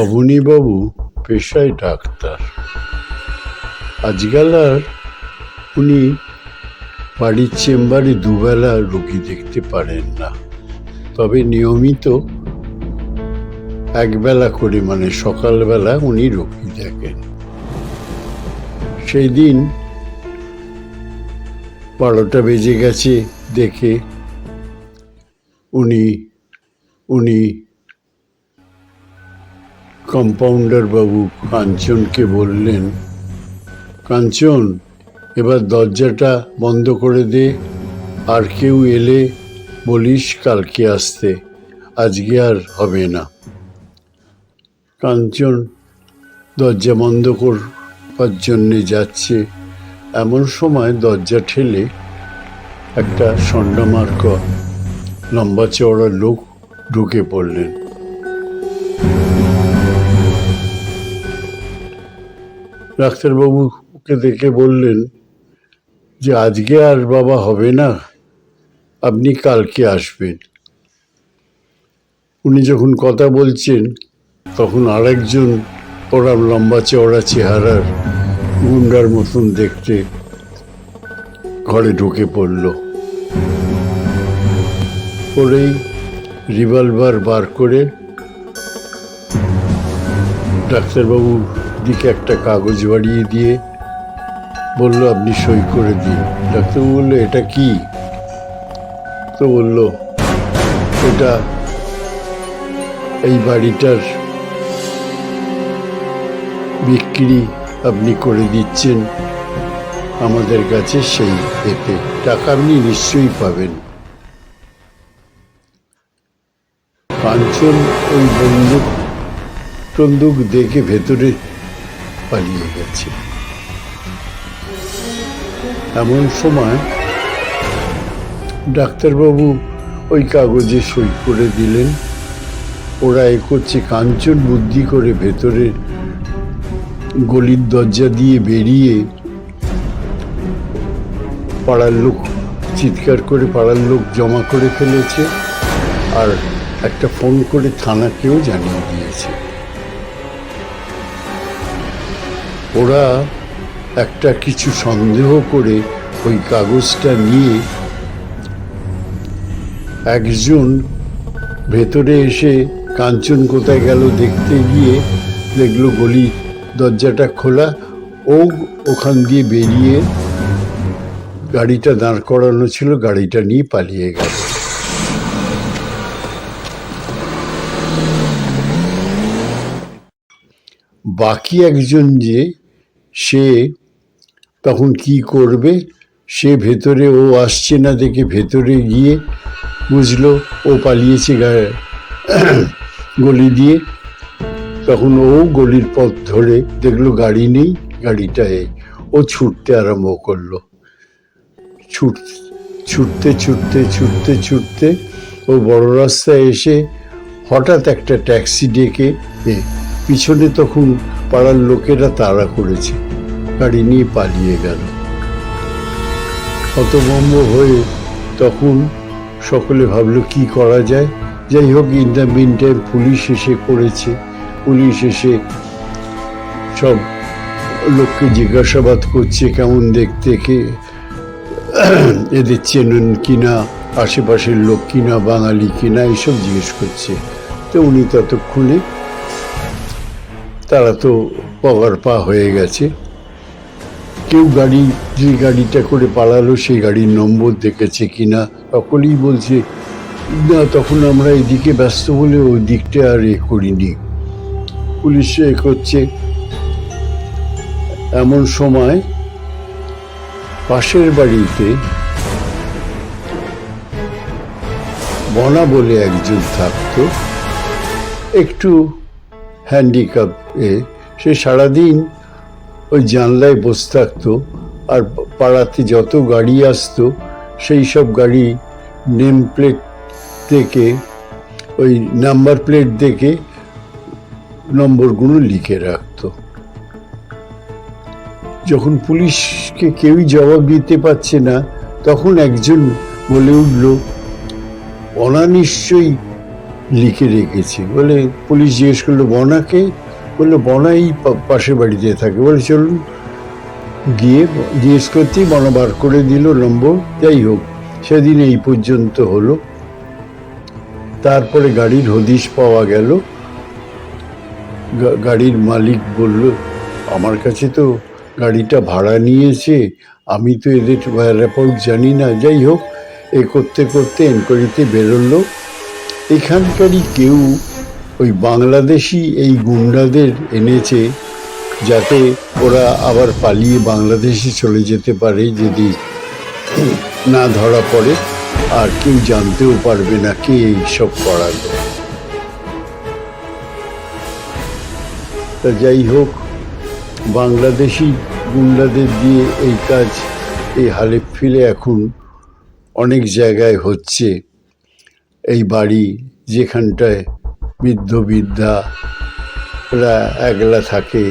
অবনীবাবু পেশায় ডাক্তার। আজকাল আর উনি বাড়ির চেম্বারে দুবেলা রোগী দেখতে পারেন না, তবে নিয়মিত একবেলা করে মানে সকালবেলা উনি রোগী দেখেন। সেই দিন 12টা বেজে গেছে দেখে উনি কম্পাউন্ডার বাবু কাঞ্চনকে বললেন, কাঞ্চন, এবার দরজাটা বন্ধ করে দে, আর কেউ এলে বলিস কালকে আসতে, আজকে আর হবে না। কাঞ্চন দরজা বন্ধ করবার জন্যে যাচ্ছে, এমন সময় দরজা ঠেলে একটা ষণ্ডমার্কা লম্বা চওড়া লোক ঢুকে পড়লেন। ডাক্তারবাবুকে দেখে বললেন যে আজকে আর বাবা হবে না, আপনি কালকে আসবেন। উনি যখন কথা বলছেন তখন আরেকজন ওরা লম্বা চওড়া চেহারার গুন্ডার মতন দেখতে ঘরে ঢুকে পড়ল। পরেই রিভলভার বার করে ডাক্তারবাবুর দিকে একটা কাগজ বাড়িয়ে দিয়ে বলল, আপনি সই করে দিন। ডাক্তারবাবু বললো, এটা কি? তো বলল, এটা এই বাড়িটার বিক্রি আপনি করে দিচ্ছেন আমাদের কাছে, সেই এতে টাকা আপনি নিশ্চয়ই পাবেন। কাঞ্চন ওই বন্দুক দেখে ভেতরে পালিয়ে গেছে। এমন সময় ডাক্তারবাবু ওই কাগজে সই করে দিলেন। ওরা এ করছে, কাঞ্চন বুদ্ধি করে ভেতরে গলির দরজা দিয়ে বেরিয়ে পাড়ার লোক চিৎকার করে পাড়ার লোক জমা করে ফেলেছে, আর একটা ফোন করে থানাকেও জানিয়ে দিয়েছে। ওরা একটা কিছু সন্দেহ করে ওই কাগজটা নিয়ে একজন ভেতরে এসে কাঞ্চন কোথায় গেল দেখতে গিয়ে দেখলো গলি দরজাটা খোলা, ও ওখান দিয়ে বেরিয়ে গাড়িটা দাঁড় করানো ছিল, গাড়িটা নিয়ে পালিয়ে গেল। বাকি একজন যে সে তখন কি করবে, সে ভেতরে ও আসছে না দেখে ভেতরে গিয়ে বুঝলো ও পালিয়েছে গলি দিয়ে। তখন ও গলির পথ ধরে দেখলো গাড়ি নেই, গাড়িটায় ও ছুটতে আরম্ভ করলো। ছুটতে ছুটতে ছুটতে ছুটতে ও বড় রাস্তায় এসে হঠাৎ একটা ট্যাক্সি ডেকে পিছনে তখন পাড়ার লোকেরা তাড়া করেছে, গাড়ি নিয়ে পালিয়ে গেল। হতভম্ব হয়ে তখন সকলে ভাবলো কি করা যায়। যাই হোক, in the meantime police এসে পড়েছে। পুলিশ এসে সব লোককে জিজ্ঞাসাবাদ করছে, কেমন দেখতে, কে এদের চেনেন কিনা, আশেপাশের লোক কিনা, বাঙালি কিনা, এইসব জিজ্ঞেস করছে। তো উনি ততক্ষণে, তারা তো পগার পা হয়ে গেছে, কেউ যে গাড়িটা করে পালালো সেই গাড়ির নম্বর দেখেছে কিনা, সকলেই বলছে না, তখন আমরা এদিকে ব্যস্ত বলে ওই দিকটা আর করিনি। পুলিশ করছে। এমন সময় পাশের বাড়িতে বনা বলে একজন থাকতো, একটু হ্যান্ডিক্যাপ, সে সারাদিন ওই জানলায় বসে থাকতো, আর পাড়াতে যত গাড়ি আসতো সেই সব গাড়ি নেম প্লেট দেখে, ওই নাম্বার প্লেট দেখে নম্বরগুলো লিখে রাখতো। যখন পুলিশকে কেউই জবাব দিতে পারছে না, তখন একজন বলে উঠল, ওনা নিশ্চয়ই লিখে রেখেছে। বলে পুলিশ জিজ্ঞেস করলো বনাকে, বললো বনা এই পাশের বাড়িতে থাকে। বলে চলুন, গিয়ে জিজ্ঞেস করতেই বনা বার করে দিল নম্বর। যাই হোক, সেদিন এই পর্যন্ত হলো। তারপরে গাড়ির হদিশ পাওয়া গেল। গাড়ির মালিক বলল, আমার কাছে তো গাড়িটা ভাড়া নিয়েছে, আমি তো এদের রিপোর্ট জানি না। যাই হোক, এ করতে করতে এনকোয়ারিতে বেরোলো এখানকারই কেউ ওই বাংলাদেশি এই গুন্ডাদের এনেছে, যাতে ওরা আবার পালিয়ে বাংলাদেশে চলে যেতে পারে যদি না ধরা পড়ে, আর কেউ জানতেও পারবে না কে এইসব করালো। তা যাই হোক, বাংলাদেশি গুন্ডাদের দিয়ে এই কাজ এই হালেফিলে এখন অনেক জায়গায় হচ্ছে। এই বাড়ি যেখানটায় বৃদ্ধ বৃদ্ধা ওরা একলা থাকে,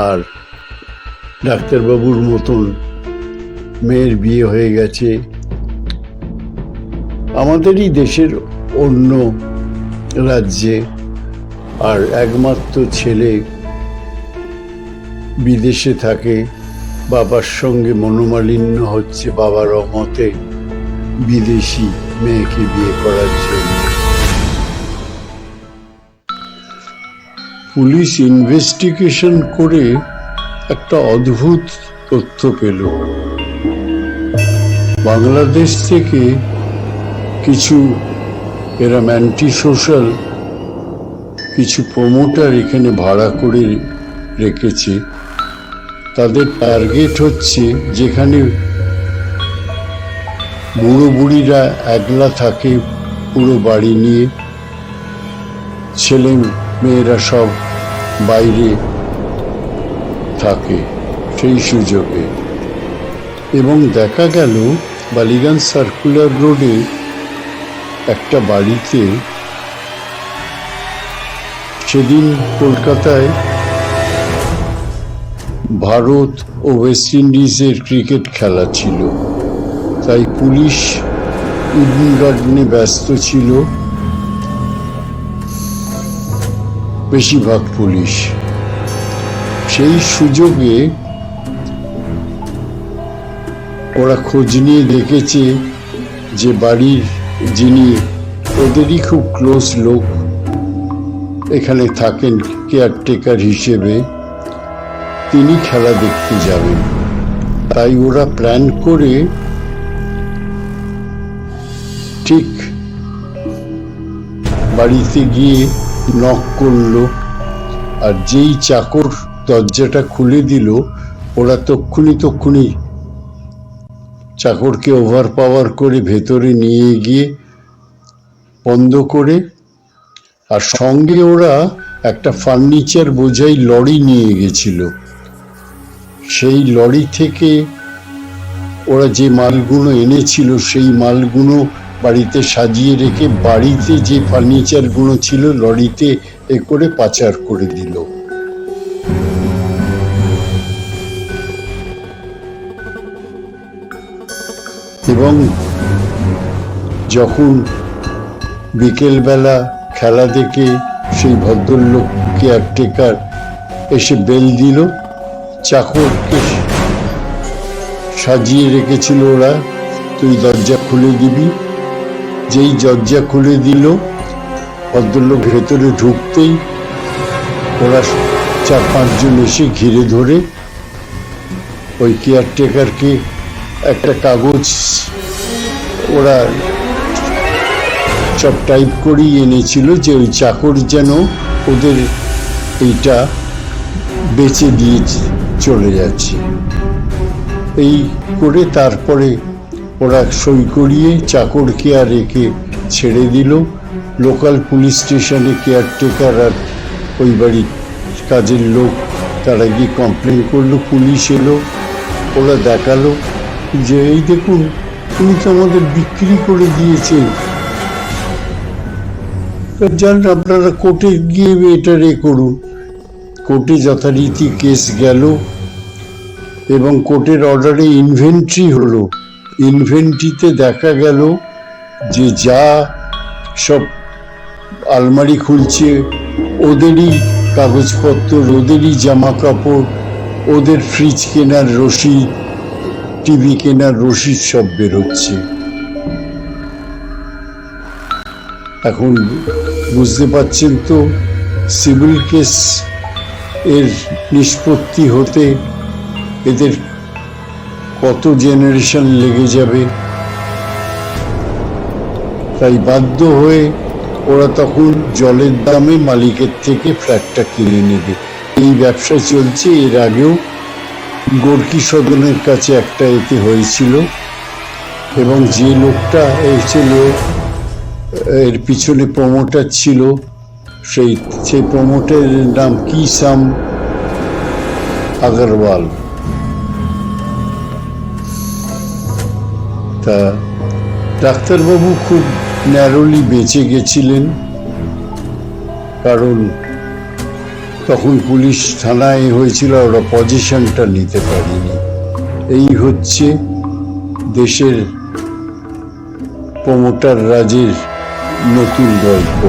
আর ডাক্তারবাবুর মতন মেয়ের বিয়ে হয়ে গেছে। আমাদেরই দেশের অন্য রাজ্যে, আর একমাত্র ছেলে বিদেশে থাকে। বাবার সঙ্গে মনোমালিন্য হচ্ছে বাবার অমতে বিদেশি মেয়েকে বিয়ে করার জন্য। পুলিশ ইনভেস্টিগেশন করে একটা অদ্ভুত তথ্য পেল। বাংলাদেশ থেকে কিছু এরম অ্যান্টি সোশ্যাল কিছু প্রমোটার এখানে ভাড়া করে রেখেছে। তাদের টার্গেট হচ্ছে যেখানে বুড়ো বুড়িরা একলা থাকে পুরো বাড়ি নিয়ে, ছেলে মেয়েরা সব বাইরে থাকে সেই সুযোগে। এবং দেখা গেল বালিগঞ্জ সার্কুলার রোডে একটা বাড়িতে সেদিন কলকাতায় ভারত ও ওয়েস্ট ইন্ডিজের ক্রিকেট খেলা ছিল, তাই পুলিশ ইডেন গার্ডেনে ব্যস্ত ছিল বেশিরভাগ পুলিশ। সেই সুযোগে ওরা খোঁজ নিয়ে দেখেছে যে বাড়ির যিনি ওদেরই খুব ক্লোজ লোক এখানে থাকেন কেয়ারটেকার হিসেবে, তিনি খেলা দেখতে যাবেন। তাই ওরা প্ল্যান করে ঠিক বাড়িতে গিয়ে নক করলো, আর যেই চাকর দরজাটা খুলে দিল, ওরা তক্ষুনি চাকরকে ওভার পাওয়ার করে ভেতরে নিয়ে গিয়ে বন্ধ করে, আর সঙ্গে ওরা একটা ফার্নিচার বোঝাই লরি নিয়ে গেছিল। সেই লরি থেকে ওরা যে মালগুলো এনেছিল সেই মালগুলো বাড়িতে সাজিয়ে রেখে বাড়িতে যে ফার্নিচারগুলো ছিল লরিতে এ করে পাচার করে দিল। এবং যখন বিকেলবেলা খেলা দেখে সেই ভদ্রলোক কেয়ারটেকার এসে বেল দিল, চাকরকে সাজিয়ে রেখেছিল ওরা, তুই দরজা খুলে দিবি। যেই দরজা খুলে দিল, ভদ্রলোক ভেতরে ঢুকতেই ওরা 4-5 জন এসে ঘিরে ধরে ওই কেয়ারটেকারকে একটা কাগজ ওরা সব টাইপ করেই এনেছিল যে ওই চাকর যেন ওদের এইটা বেচে দিয়ে চলে যাচ্ছে। এই করে তারপরে ওরা সই করিয়ে চাকরকে আর একে ছেড়ে দিল। লোকাল পুলিশ স্টেশনে কেয়ারটেকার আর ওই বাড়ির কাজের লোক তারা গিয়ে কমপ্লেন করলো। পুলিশ এলো, ওরা দেখালো যে এই দেখুন, উনি তো আমাদের বিক্রি করে দিয়েছেন, যান আপনারা কোর্টে গিয়ে এটা করুন। কোর্টে যথারীতি কেস গেল এবং কোর্টের অর্ডারে ইনভেন্টরি হলো। ইনভেন্টরিতে দেখা গেল যে যা সব আলমারি খুলছে, ওদেরই কাগজপত্র, ওদেরই জামা কাপড়, ওদের ফ্রিজ কেনার রসিদ, টিভি কেনার রসিদ সব বেরোচ্ছে। এখন বুঝতে পারছেন তো সিভিল কেস এর নিষ্পত্তি হতে এদের কত জেনারেশন লেগে যাবে। তাই বাধ্য হয়ে ওরা তখন জলের দামে মালিকের থেকে ফ্ল্যাটটা কিনে নেবে। এই ব্যবসা চলছে। এর আগেও গোর্কি সদনের কাছে একটা এতে হয়েছিল, এবং যে লোকটা ছিল এর পিছনে প্রমোটার ছিল, সেই প্রমোটারের নাম কি সাম আগরওয়াল। তা ডাক্তারবাবু খুব ন্যারোলি বেঁচে গেছিলেন, কারণ তখন পুলিশ থানায় হয়েছিল, ওরা পজিশনটা নিতে পারেনি। এই হচ্ছে দেশের প্রমোটার রাজের নতুন গল্প।